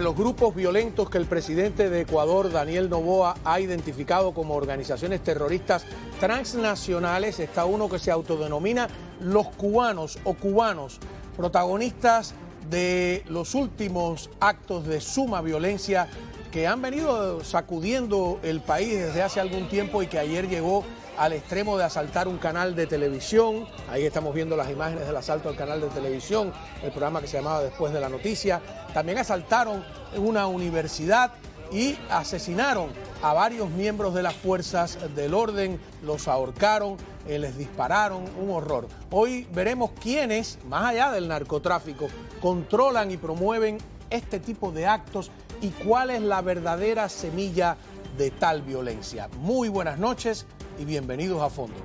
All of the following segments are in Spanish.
Los grupos violentos que el presidente de Ecuador, Daniel Noboa, ha identificado como organizaciones terroristas transnacionales, está uno que se autodenomina los cubanos o cubanos, protagonistas de los últimos actos de suma violencia que han venido sacudiendo el país desde hace algún tiempo y que ayer llegó al extremo de asaltar un canal de televisión. Ahí estamos viendo las imágenes del asalto al canal de televisión, el programa que se llamaba Después de la Noticia. También asaltaron una universidad y asesinaron a varios miembros de las fuerzas del orden, los ahorcaron, les dispararon, un horror. Hoy veremos quiénes, más allá del narcotráfico, controlan y promueven este tipo de actos y cuál es la verdadera semilla de tal violencia. Muy buenas noches y bienvenidos a Fondo.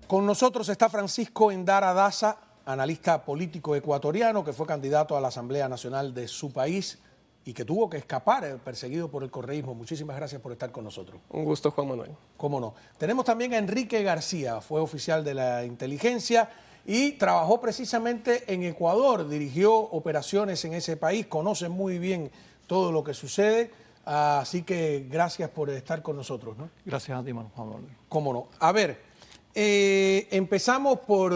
Con nosotros está Francisco Endara Daza, analista político ecuatoriano que fue candidato a la Asamblea Nacional de su país y que tuvo que escapar perseguido por el correísmo. Muchísimas gracias por estar con nosotros. Un gusto, Juan Manuel. Cómo no. Tenemos también a Enrique García, fue oficial de la inteligencia y trabajó precisamente en Ecuador, dirigió operaciones en ese país, conoce muy bien todo lo que sucede, así que gracias por estar con nosotros, ¿no? Gracias a ti, Juan Manuel. Cómo no. A ver, empezamos por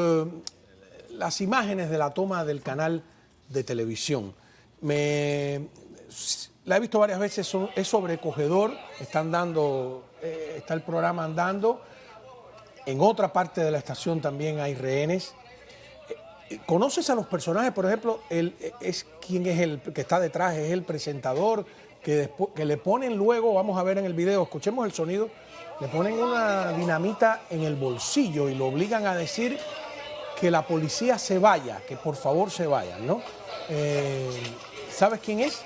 las imágenes de la toma del canal de televisión. La he visto varias veces, es sobrecogedor, está el programa andando. En otra parte de la estación también hay rehenes. ¿Conoces a los personajes? Por ejemplo, ¿quién es el que está detrás? ¿Es el presentador que le ponen luego, vamos a ver en el video, escuchemos el sonido, le ponen una dinamita en el bolsillo y lo obligan a decir que la policía se vaya, que por favor se vayan, ¿no? ¿Sabes quién es?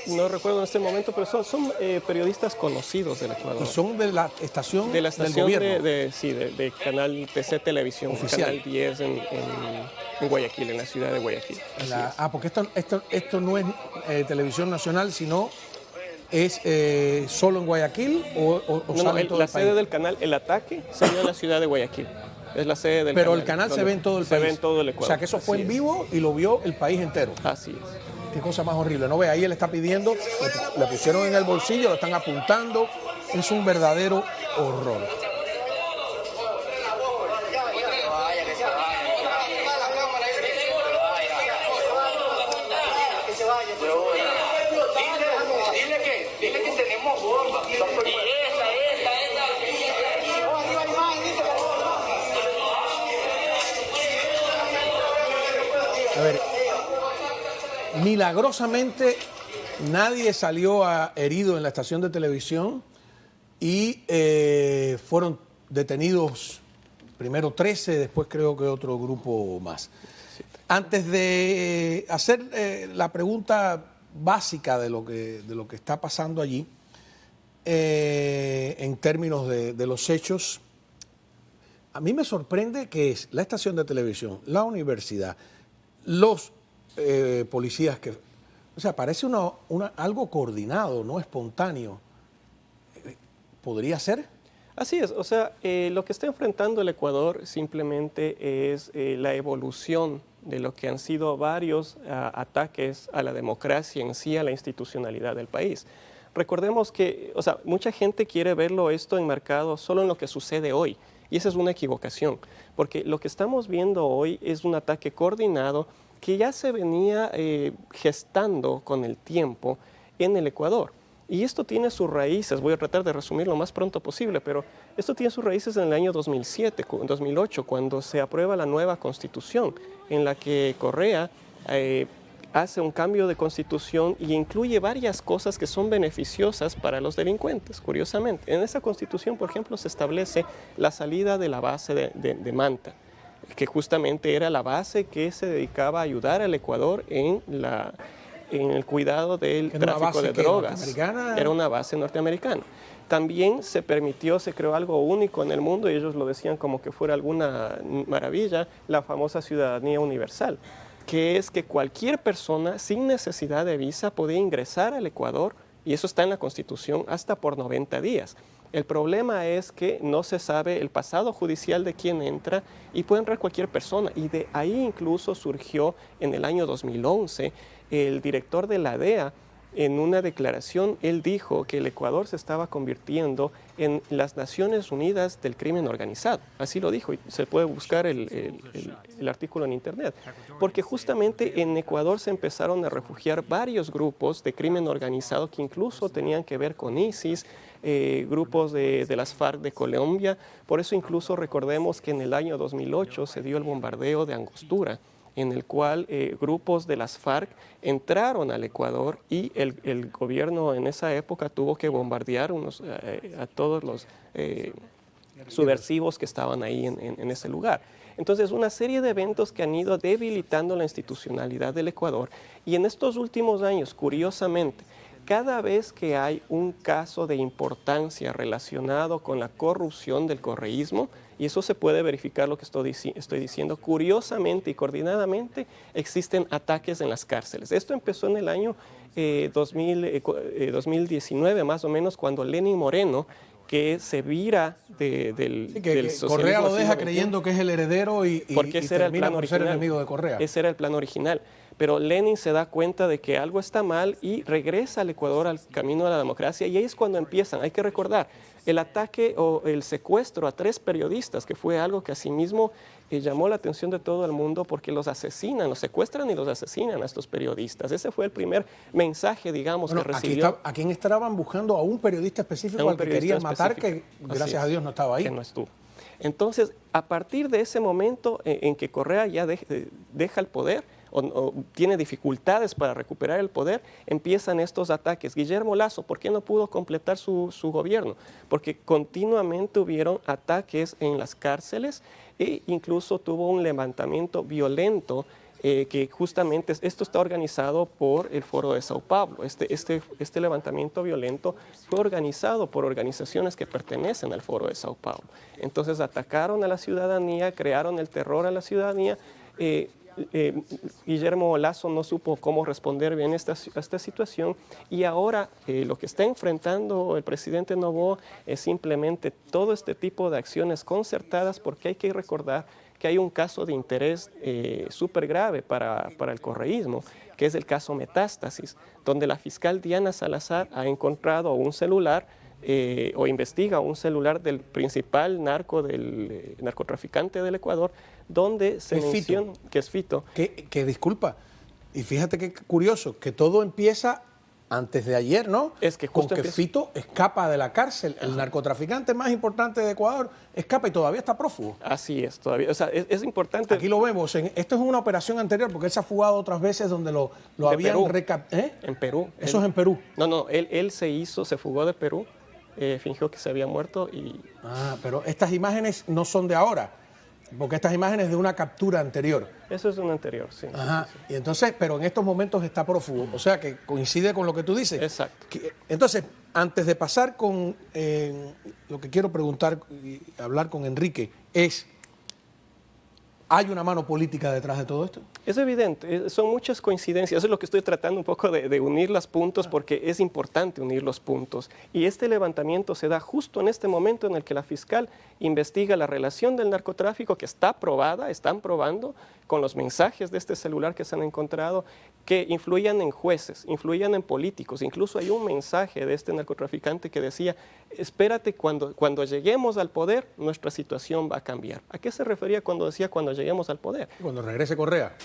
No recuerdo en este momento, pero son periodistas conocidos del Ecuador. Y son de la estación del gobierno. De Canal TC Televisión, oficial. Canal 10 en Guayaquil, en la ciudad de Guayaquil. Porque esto no es televisión nacional, sino es solo en Guayaquil o sale en todo el país. La sede del canal El Ataque salió en la ciudad de Guayaquil. Es la sede del Pero canal. el canal se ve en todo el país. Se ve en todo el Ecuador. O sea que eso fue en vivo y lo vio el país entero. Así es. Qué cosa más horrible, ¿no ve? Ahí él está pidiendo, le pusieron en el bolsillo, lo están apuntando. Es un verdadero horror. Dile que tenemos bomba. A ver, milagrosamente nadie salió herido en la estación de televisión y fueron detenidos primero 13, después creo que otro grupo más. Antes de hacer la pregunta básica de lo que está pasando allí, en términos de los hechos, a mí me sorprende que es la estación de televisión, la universidad, los policías que... O sea, parece algo coordinado, no espontáneo. ¿Podría ser? Así es, o sea, lo que está enfrentando el Ecuador simplemente es la evolución de lo que han sido varios ataques a la democracia en sí, a la institucionalidad del país. Recordemos que, o sea, mucha gente quiere verlo esto enmarcado solo en lo que sucede hoy, y esa es una equivocación, porque lo que estamos viendo hoy es un ataque coordinado que ya se venía gestando con el tiempo en el Ecuador. Y esto tiene sus raíces, voy a tratar de resumir lo más pronto posible, pero esto tiene sus raíces en el año 2008, cuando se aprueba la nueva constitución, en la que Correa hace un cambio de constitución y incluye varias cosas que son beneficiosas para los delincuentes, curiosamente. En esa constitución, por ejemplo, se establece la salida de la base de Manta, que justamente era la base que se dedicaba a ayudar al Ecuador en el cuidado del tráfico de drogas. Era una base norteamericana. También se creó algo único en el mundo, y ellos lo decían como que fuera alguna maravilla, la famosa ciudadanía universal, que es que cualquier persona sin necesidad de visa podía ingresar al Ecuador, y eso está en la Constitución, hasta por 90 días. El problema es que no se sabe el pasado judicial de quién entra y puede entrar cualquier persona. Y de ahí incluso surgió en el año 2011 el director de la DEA. En una declaración, él dijo que el Ecuador se estaba convirtiendo en las Naciones Unidas del crimen organizado. Así lo dijo, y se puede buscar el artículo en internet. Porque justamente en Ecuador se empezaron a refugiar varios grupos de crimen organizado que incluso tenían que ver con ISIS, grupos de las FARC de Colombia. Por eso incluso recordemos que en el año 2008 se dio el bombardeo de Angostura, en el cual grupos de las FARC entraron al Ecuador y el gobierno en esa época tuvo que bombardear a todos los subversivos que estaban ahí en ese lugar. Entonces, una serie de eventos que han ido debilitando la institucionalidad del Ecuador, y en estos últimos años, curiosamente, cada vez que hay un caso de importancia relacionado con la corrupción del correísmo, y eso se puede verificar lo que estoy diciendo, curiosamente y coordinadamente existen ataques en las cárceles. Esto empezó en el año 2019, más o menos, cuando Lenín Moreno, que se vira del socialismo. Correa lo deja creyendo que es el heredero y ese era el plan por ser enemigo de Correa. Ese era el plan original. Pero Lenin se da cuenta de que algo está mal y regresa al Ecuador al camino de la democracia, y ahí es cuando empiezan. Hay que recordar, el ataque o el secuestro a 3 periodistas, que fue algo que asimismo llamó la atención de todo el mundo, porque los asesinan, los secuestran y los asesinan a estos periodistas. Ese fue el primer mensaje, digamos, que recibió. ¿A quién estaban buscando? A un periodista específico al que querían matar, que gracias a Dios no estaba ahí. Que no estuvo. Entonces, a partir de ese momento en que Correa ya deja el poder, o tiene dificultades para recuperar el poder, empiezan estos ataques. Guillermo Lasso, ¿por qué no pudo completar su gobierno? Porque continuamente hubieron ataques en las cárceles e incluso tuvo un levantamiento violento que justamente esto está organizado por el Foro de Sao Paulo. Este levantamiento violento fue organizado por organizaciones que pertenecen al Foro de Sao Paulo. Entonces atacaron a la ciudadanía, crearon el terror a la ciudadanía. Guillermo Lasso no supo cómo responder bien a esta situación, y ahora lo que está enfrentando el presidente Noboa es simplemente todo este tipo de acciones concertadas, porque hay que recordar que hay un caso de interés súper grave para el correísmo, que es el caso Metástasis, donde la fiscal Diana Salazar ha encontrado un celular o investiga un celular del principal narcotraficante del Ecuador, donde se menciona que es Fito. Que disculpa, y fíjate qué curioso, que todo empieza antes de ayer, ¿no? Es que justo con que Fito escapa de la cárcel. El narcotraficante más importante de Ecuador escapa y todavía está prófugo. Así es, todavía. O sea, es importante. Aquí lo vemos. Esto es una operación anterior, porque él se ha fugado otras veces donde lo habían recapturado. En Perú. Eso es en Perú. No, él se fugó de Perú, fingió que se había muerto y... Pero estas imágenes no son de ahora, porque estas imágenes de una captura anterior. Eso es de una anterior, sí. Ajá. Sí. Y entonces, pero en estos momentos está prófugo. O sea, que coincide con lo que tú dices. Exacto. Entonces, antes de pasar con lo que quiero preguntar y hablar con Enrique, es, ¿hay una mano política detrás de todo esto? Es evidente, son muchas coincidencias. Eso es lo que estoy tratando un poco de unir los puntos, porque es importante unir los puntos. Y este levantamiento se da justo en este momento en el que la fiscal investiga la relación del narcotráfico, que está probada, están probando con los mensajes de este celular que se han encontrado, que influían en jueces, influían en políticos. Incluso hay un mensaje de este narcotraficante que decía: espérate, cuando lleguemos al poder, nuestra situación va a cambiar. ¿A qué se refería cuando decía cuando lleguemos al poder? Cuando regrese Correa.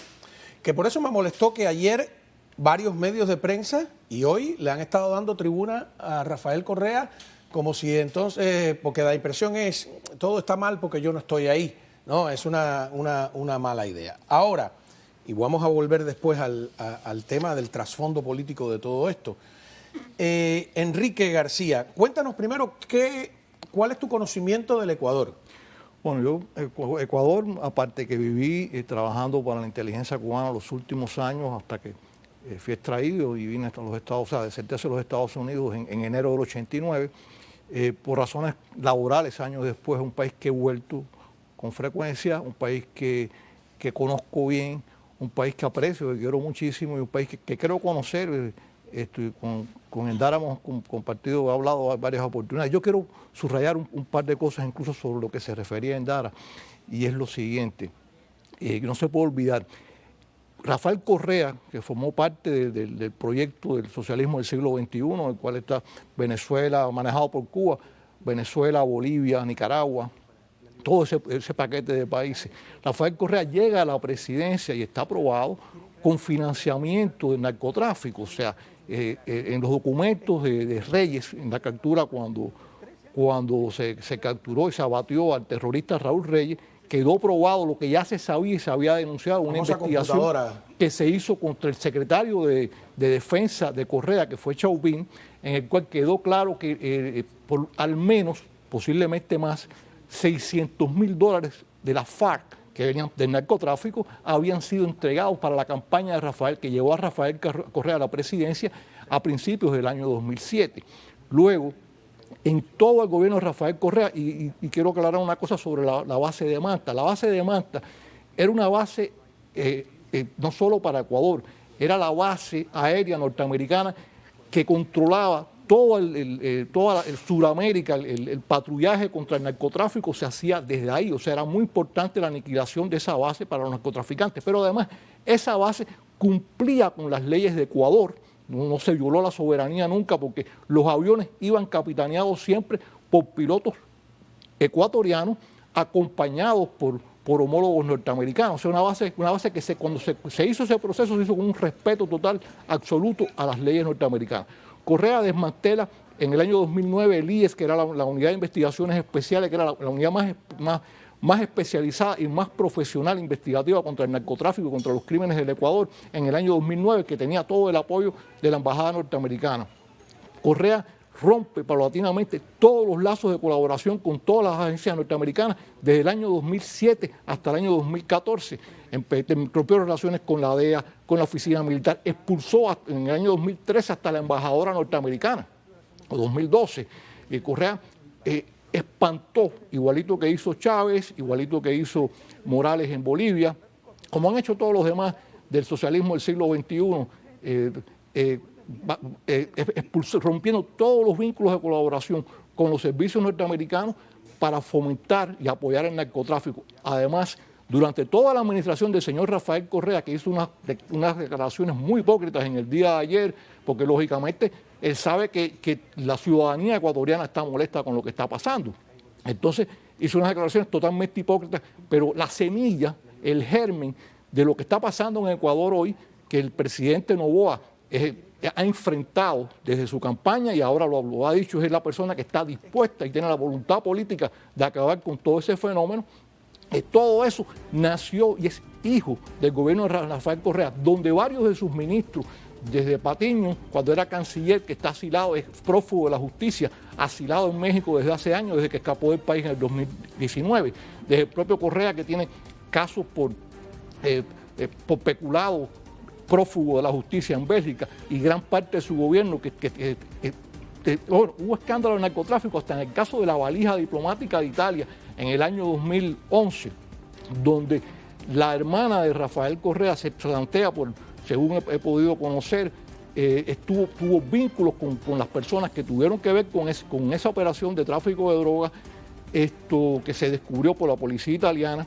Que por eso me molestó que ayer varios medios de prensa y hoy le han estado dando tribuna a Rafael Correa, como si entonces, porque la impresión es, todo está mal porque yo no estoy ahí. No, es una mala idea. Ahora, y vamos a volver después al tema del trasfondo político de todo esto. Enrique García, cuéntanos primero cuál es tu conocimiento del Ecuador. Bueno, yo, Ecuador, aparte que viví trabajando para la inteligencia cubana los últimos años hasta que fui extraído y vine hasta los Estados Unidos, o sea, deserté hacia los Estados Unidos en enero del 89, por razones laborales años después, es un país que he vuelto con frecuencia, un país que conozco bien, un país que aprecio, que quiero muchísimo y un país que creo conocer con Endara hemos compartido, he hablado varias oportunidades. Yo quiero subrayar un par de cosas incluso sobre lo que se refería a Endara, y es lo siguiente, no se puede olvidar. Rafael Correa, que formó parte del proyecto del socialismo del siglo XXI, en el cual está Venezuela, manejado por Cuba, Venezuela, Bolivia, Nicaragua, todo ese paquete de países. Rafael Correa llega a la presidencia y está aprobado con financiamiento del narcotráfico, o sea, en los documentos de Reyes, en la captura cuando se capturó y se abatió al terrorista Raúl Reyes, quedó probado lo que ya se sabía y se había denunciado, una investigación que se hizo contra el secretario de Defensa de Correa, que fue Chauvin, en el cual quedó claro que por al menos, posiblemente más, $600.000 de la FARC, que venían del narcotráfico, habían sido entregados para la campaña de Rafael, que llevó a Rafael Correa a la presidencia a principios del año 2007. Luego, en todo el gobierno de Rafael Correa, y quiero aclarar una cosa sobre la base de Manta. La base de Manta era una base no solo para Ecuador, era la base aérea norteamericana que controlaba toda el Suramérica, el patrullaje contra el narcotráfico se hacía desde ahí. O sea, era muy importante la aniquilación de esa base para los narcotraficantes. Pero además, esa base cumplía con las leyes de Ecuador. No se violó la soberanía nunca porque los aviones iban capitaneados siempre por pilotos ecuatorianos acompañados por homólogos norteamericanos. O sea, una base que cuando se hizo ese proceso se hizo con un respeto total, absoluto a las leyes norteamericanas. Correa desmantela en el año 2009 el IES, que era la Unidad de Investigaciones Especiales, que era la unidad más especializada y más profesional investigativa contra el narcotráfico y contra los crímenes del Ecuador en el año 2009, que tenía todo el apoyo de la Embajada norteamericana. Rompe paulatinamente todos los lazos de colaboración con todas las agencias norteamericanas desde el año 2007 hasta el año 2014. Rompió relaciones con la DEA, con la Oficina Militar, expulsó en el año 2013 hasta la embajadora norteamericana, o 2012. Correa espantó, igualito que hizo Chávez, igualito que hizo Morales en Bolivia, como han hecho todos los demás del socialismo del siglo XXI, rompiendo todos los vínculos de colaboración con los servicios norteamericanos para fomentar y apoyar el narcotráfico. Además, durante toda la administración del señor Rafael Correa, que hizo unas declaraciones muy hipócritas en el día de ayer, porque lógicamente él sabe que la ciudadanía ecuatoriana está molesta con lo que está pasando. Entonces hizo unas declaraciones totalmente hipócritas, pero la semilla, el germen de lo que está pasando en Ecuador hoy, que el presidente Noboa ha enfrentado desde su campaña y ahora lo ha dicho, es la persona que está dispuesta y tiene la voluntad política de acabar con todo ese fenómeno. Todo eso nació y es hijo del gobierno de Rafael Correa, donde varios de sus ministros, desde Patiño, cuando era canciller, que está asilado, es prófugo de la justicia, asilado en México desde hace años, desde que escapó del país en el 2019, desde el propio Correa, que tiene casos por peculado, prófugo de la justicia en Bélgica, y gran parte de su gobierno hubo escándalo de narcotráfico hasta en el caso de la valija diplomática de Italia en el año 2011, donde la hermana de Rafael Correa se plantea, según he podido conocer, tuvo vínculos con las personas que tuvieron que ver con esa operación de tráfico de drogas, que se descubrió por la policía italiana.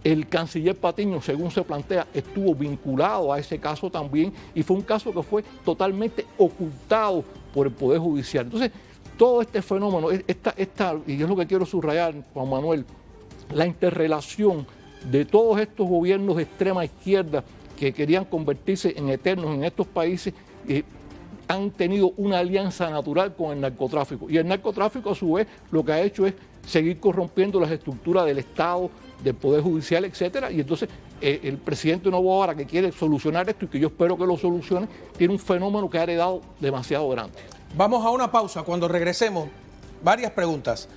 El canciller Patiño, según se plantea, estuvo vinculado a ese caso también y fue un caso que fue totalmente ocultado por el Poder Judicial. Entonces, todo este fenómeno, y es lo que quiero subrayar, Juan Manuel, la interrelación de todos estos gobiernos de extrema izquierda que querían convertirse en eternos en estos países, han tenido una alianza natural con el narcotráfico. Y el narcotráfico, a su vez, lo que ha hecho es seguir corrompiendo las estructuras del Estado, del Poder Judicial, etcétera. Y entonces el presidente Noboa, ahora que quiere solucionar esto y que yo espero que lo solucione, tiene un fenómeno que ha heredado demasiado grande. Vamos a una pausa. Cuando regresemos, varias preguntas.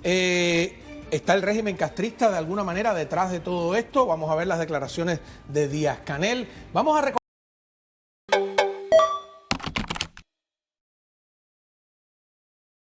¿Está el régimen castrista de alguna manera detrás de todo esto? Vamos a ver las declaraciones de Díaz-Canel. Vamos a